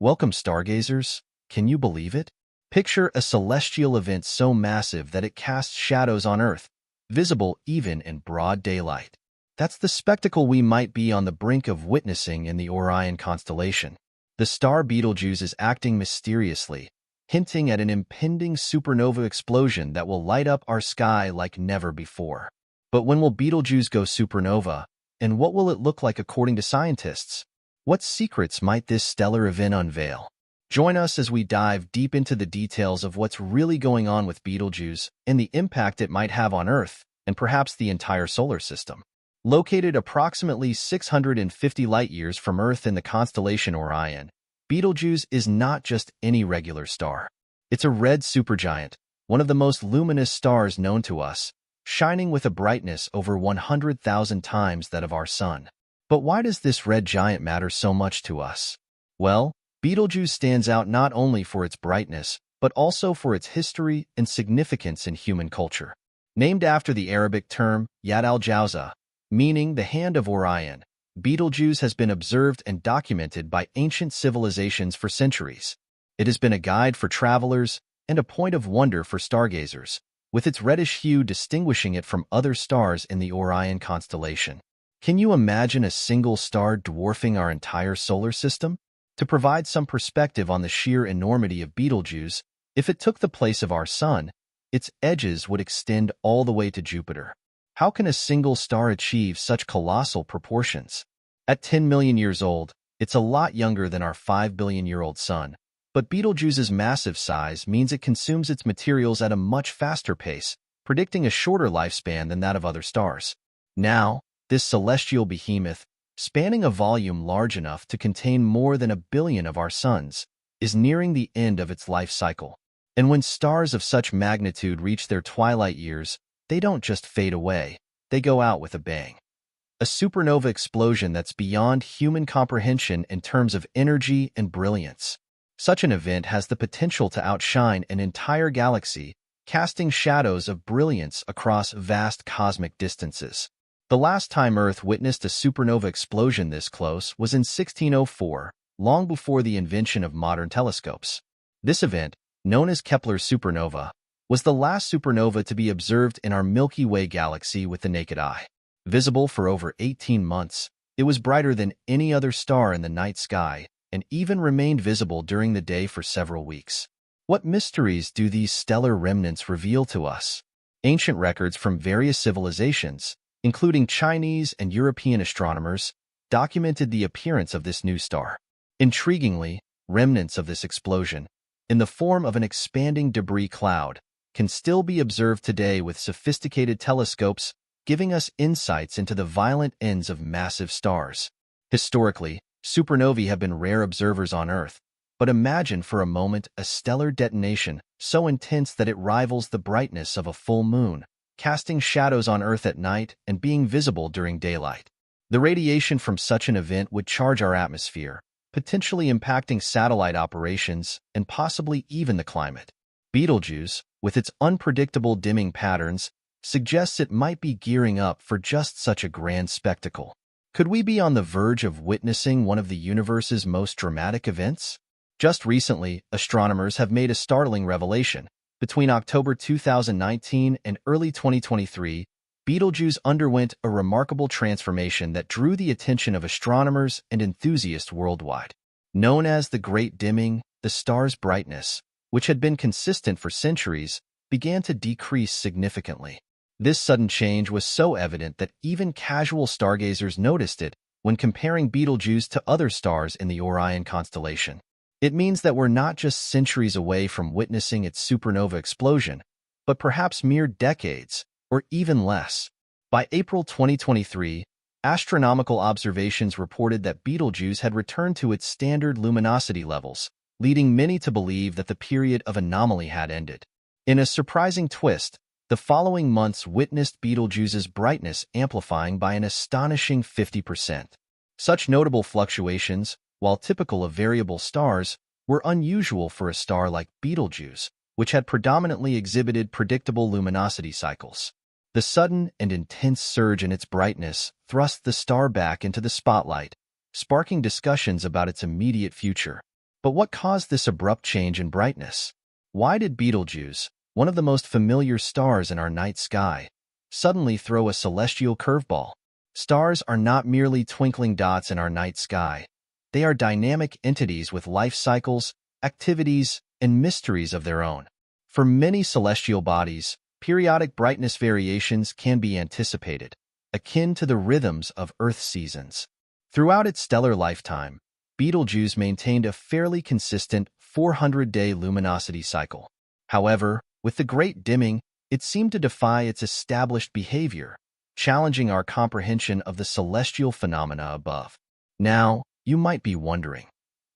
Welcome, stargazers. Can you believe it? Picture a celestial event so massive that it casts shadows on Earth, visible even in broad daylight. That's the spectacle we might be on the brink of witnessing in the Orion constellation. The star Betelgeuse is acting mysteriously, hinting at an impending supernova explosion that will light up our sky like never before. But when will Betelgeuse go supernova, and what will it look like according to scientists? What secrets might this stellar event unveil? Join us as we dive deep into the details of what's really going on with Betelgeuse and the impact it might have on Earth and perhaps the entire solar system. Located approximately 650 light-years from Earth in the constellation Orion, Betelgeuse is not just any regular star. It's a red supergiant, one of the most luminous stars known to us, shining with a brightness over 100,000 times that of our Sun. But why does this red giant matter so much to us? Well, Betelgeuse stands out not only for its brightness, but also for its history and significance in human culture. Named after the Arabic term Yad al-Jawza, meaning the hand of Orion, Betelgeuse has been observed and documented by ancient civilizations for centuries. It has been a guide for travelers and a point of wonder for stargazers, with its reddish hue distinguishing it from other stars in the Orion constellation. Can you imagine a single star dwarfing our entire solar system? To provide some perspective on the sheer enormity of Betelgeuse, if it took the place of our Sun, its edges would extend all the way to Jupiter. How can a single star achieve such colossal proportions? At 10 million years old, it's a lot younger than our 5 billion-year-old Sun, but Betelgeuse's massive size means it consumes its materials at a much faster pace, predicting a shorter lifespan than that of other stars. Now, this celestial behemoth, spanning a volume large enough to contain more than 1 billion of our suns, is nearing the end of its life cycle. And when stars of such magnitude reach their twilight years, they don't just fade away, they go out with a bang. A supernova explosion that's beyond human comprehension in terms of energy and brilliance. Such an event has the potential to outshine an entire galaxy, casting shadows of brilliance across vast cosmic distances. The last time Earth witnessed a supernova explosion this close was in 1604, long before the invention of modern telescopes. This event, known as Kepler's supernova, was the last supernova to be observed in our Milky Way galaxy with the naked eye. Visible for over 18 months, it was brighter than any other star in the night sky and even remained visible during the day for several weeks. What mysteries do these stellar remnants reveal to us? Ancient records from various civilizations, including Chinese and European astronomers, documented the appearance of this new star. Intriguingly, remnants of this explosion, in the form of an expanding debris cloud, can still be observed today with sophisticated telescopes, giving us insights into the violent ends of massive stars. Historically, supernovae have been rare observers on Earth, but imagine for a moment a stellar detonation so intense that it rivals the brightness of a full moon, casting shadows on Earth at night and being visible during daylight. The radiation from such an event would charge our atmosphere, potentially impacting satellite operations and possibly even the climate. Betelgeuse, with its unpredictable dimming patterns, suggests it might be gearing up for just such a grand spectacle. Could we be on the verge of witnessing one of the universe's most dramatic events? Just recently, astronomers have made a startling revelation. Between October 2019 and early 2023, Betelgeuse underwent a remarkable transformation that drew the attention of astronomers and enthusiasts worldwide. Known as the Great Dimming, the star's brightness, which had been consistent for centuries, began to decrease significantly. This sudden change was so evident that even casual stargazers noticed it when comparing Betelgeuse to other stars in the Orion constellation. It means that we're not just centuries away from witnessing its supernova explosion, but perhaps mere decades, or even less. By April 2023, astronomical observations reported that Betelgeuse had returned to its standard luminosity levels, leading many to believe that the period of anomaly had ended. In a surprising twist, the following months witnessed Betelgeuse's brightness amplifying by an astonishing 50%. Such notable fluctuations, while typical of variable stars, were unusual for a star like Betelgeuse, which had predominantly exhibited predictable luminosity cycles. The sudden and intense surge in its brightness thrust the star back into the spotlight, sparking discussions about its immediate future. But what caused this abrupt change in brightness? Why did Betelgeuse, one of the most familiar stars in our night sky, suddenly throw a celestial curveball? Stars are not merely twinkling dots in our night sky. They are dynamic entities with life cycles, activities, and mysteries of their own. For many celestial bodies, periodic brightness variations can be anticipated, akin to the rhythms of Earth's seasons. Throughout its stellar lifetime, Betelgeuse maintained a fairly consistent 400-day luminosity cycle. However, with the great dimming, it seemed to defy its established behavior, challenging our comprehension of the celestial phenomena above. Now, you might be wondering,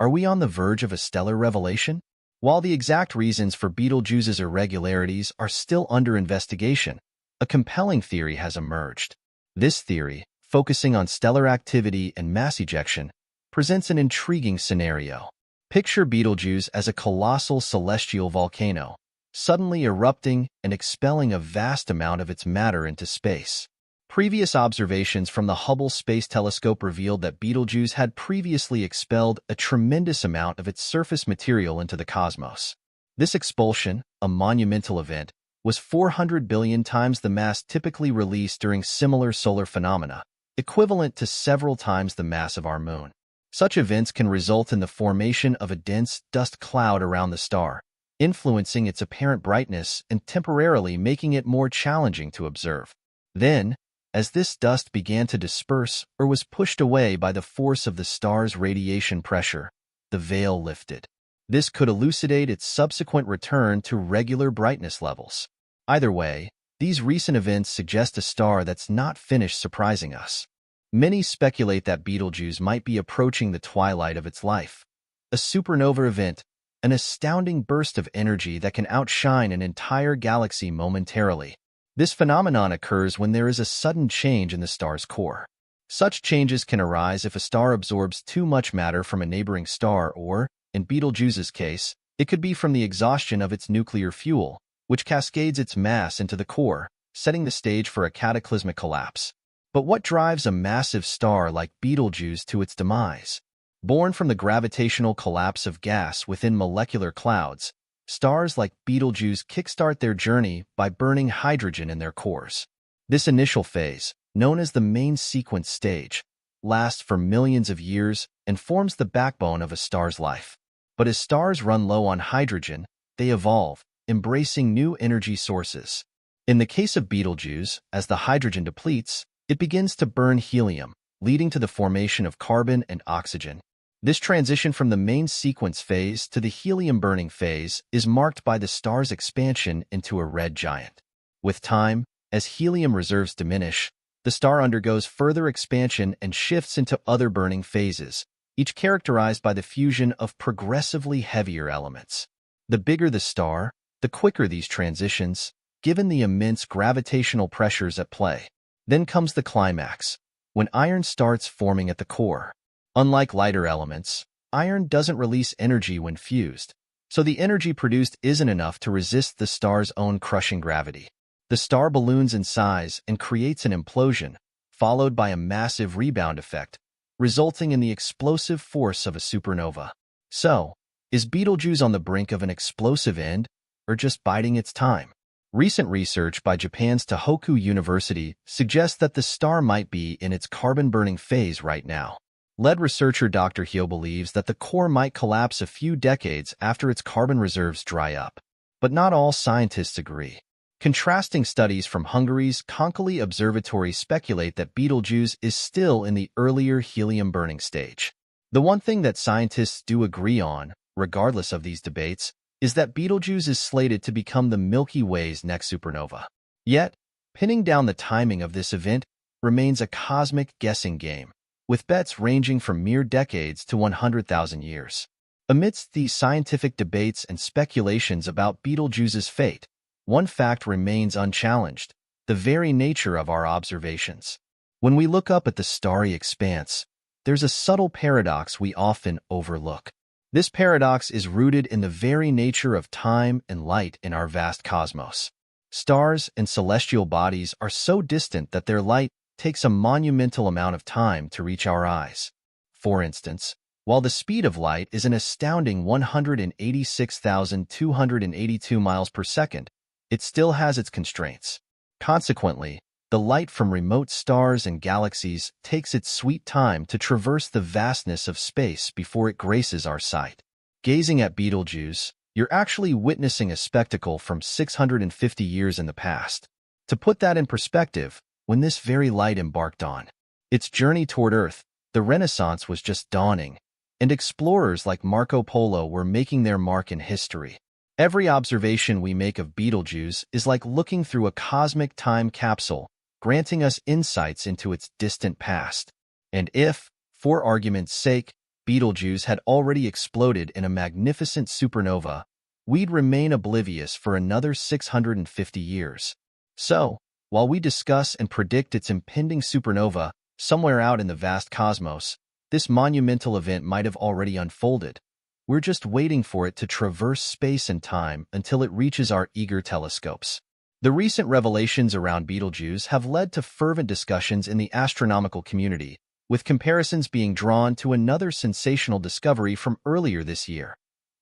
are we on the verge of a stellar revelation? While the exact reasons for Betelgeuse's irregularities are still under investigation, a compelling theory has emerged. This theory, focusing on stellar activity and mass ejection, presents an intriguing scenario. Picture Betelgeuse as a colossal celestial volcano, suddenly erupting and expelling a vast amount of its matter into space. Previous observations from the Hubble Space Telescope revealed that Betelgeuse had previously expelled a tremendous amount of its surface material into the cosmos. This expulsion, a monumental event, was 400 billion times the mass typically released during similar solar phenomena, equivalent to several times the mass of our Moon. Such events can result in the formation of a dense dust cloud around the star, influencing its apparent brightness and temporarily making it more challenging to observe. Then, as this dust began to disperse or was pushed away by the force of the star's radiation pressure, the veil lifted. This could elucidate its subsequent return to regular brightness levels. Either way, these recent events suggest a star that's not finished surprising us. Many speculate that Betelgeuse might be approaching the twilight of its life, a supernova event, an astounding burst of energy that can outshine an entire galaxy momentarily. This phenomenon occurs when there is a sudden change in the star's core. Such changes can arise if a star absorbs too much matter from a neighboring star or, in Betelgeuse's case, it could be from the exhaustion of its nuclear fuel, which cascades its mass into the core, setting the stage for a cataclysmic collapse. But what drives a massive star like Betelgeuse to its demise? Born from the gravitational collapse of gas within molecular clouds, stars like Betelgeuse kickstart their journey by burning hydrogen in their cores. This initial phase, known as the main sequence stage, lasts for millions of years and forms the backbone of a star's life. But as stars run low on hydrogen, they evolve, embracing new energy sources. In the case of Betelgeuse, as the hydrogen depletes, it begins to burn helium, leading to the formation of carbon and oxygen. This transition from the main sequence phase to the helium-burning phase is marked by the star's expansion into a red giant. With time, as helium reserves diminish, the star undergoes further expansion and shifts into other burning phases, each characterized by the fusion of progressively heavier elements. The bigger the star, the quicker these transitions, given the immense gravitational pressures at play. Then comes the climax, when iron starts forming at the core. Unlike lighter elements, iron doesn't release energy when fused, so the energy produced isn't enough to resist the star's own crushing gravity. The star balloons in size and creates an implosion, followed by a massive rebound effect, resulting in the explosive force of a supernova. So, is Betelgeuse on the brink of an explosive end, or just biding its time? Recent research by Japan's Tohoku University suggests that the star might be in its carbon-burning phase right now. Lead researcher Dr. Hyo believes that the core might collapse a few decades after its carbon reserves dry up. But not all scientists agree. Contrasting studies from Hungary's Konkoly Observatory speculate that Betelgeuse is still in the earlier helium-burning stage. The one thing that scientists do agree on, regardless of these debates, is that Betelgeuse is slated to become the Milky Way's next supernova. Yet, pinning down the timing of this event remains a cosmic guessing game, with bets ranging from mere decades to 100,000 years. Amidst these scientific debates and speculations about Betelgeuse's fate, one fact remains unchallenged: the very nature of our observations. When we look up at the starry expanse, there's a subtle paradox we often overlook. This paradox is rooted in the very nature of time and light in our vast cosmos. Stars and celestial bodies are so distant that their light takes a monumental amount of time to reach our eyes. For instance, While the speed of light is an astounding 186,282 miles per second, it still has its constraints. Consequently, the light from remote stars and galaxies takes its sweet time to traverse the vastness of space before it graces our sight. Gazing at Betelgeuse, you're actually witnessing a spectacle from 650 years in the past. To put that in perspective, when this very light embarked on its journey toward Earth, the Renaissance was just dawning, and explorers like Marco Polo were making their mark in history. Every observation we make of Betelgeuse is like looking through a cosmic time capsule, granting us insights into its distant past. And if, for argument's sake, Betelgeuse had already exploded in a magnificent supernova, we'd remain oblivious for another 650 years. So, while we discuss and predict its impending supernova somewhere out in the vast cosmos, this monumental event might have already unfolded. We're just waiting for it to traverse space and time until it reaches our eager telescopes. The recent revelations around Betelgeuse have led to fervent discussions in the astronomical community, with comparisons being drawn to another sensational discovery from earlier this year,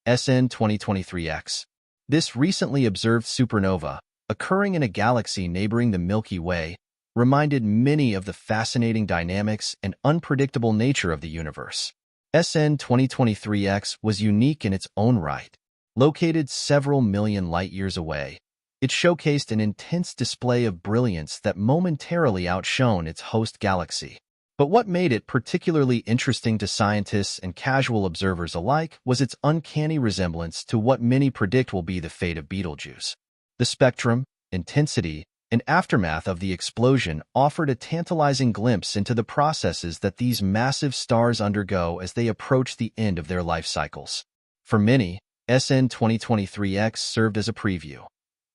SN 2023X. This recently observed supernova, occurring in a galaxy neighboring the Milky Way, reminded many of the fascinating dynamics and unpredictable nature of the universe. SN 2023X was unique in its own right. Located several million light-years away, it showcased an intense display of brilliance that momentarily outshone its host galaxy. But what made it particularly interesting to scientists and casual observers alike was its uncanny resemblance to what many predict will be the fate of Betelgeuse. The spectrum, intensity, and aftermath of the explosion offered a tantalizing glimpse into the processes that these massive stars undergo as they approach the end of their life cycles. For many, SN 2023X served as a preview.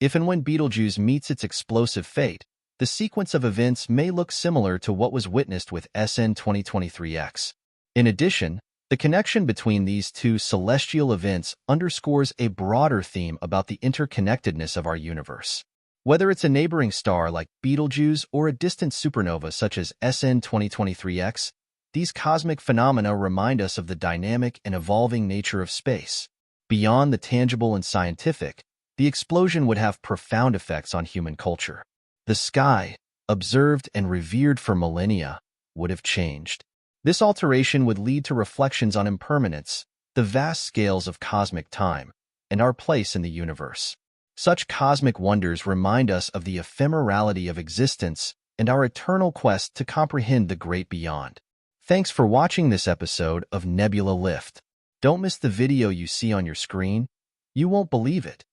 If and when Betelgeuse meets its explosive fate, the sequence of events may look similar to what was witnessed with SN 2023X. In addition, the connection between these two celestial events underscores a broader theme about the interconnectedness of our universe. Whether it's a neighboring star like Betelgeuse or a distant supernova such as SN 2023X, these cosmic phenomena remind us of the dynamic and evolving nature of space. Beyond the tangible and scientific, the explosion would have profound effects on human culture. The sky, observed and revered for millennia, would have changed. This alteration would lead to reflections on impermanence, the vast scales of cosmic time, and our place in the universe. Such cosmic wonders remind us of the ephemerality of existence and our eternal quest to comprehend the great beyond. Thanks for watching this episode of Nebula Lift. Don't miss the video you see on your screen. You won't believe it.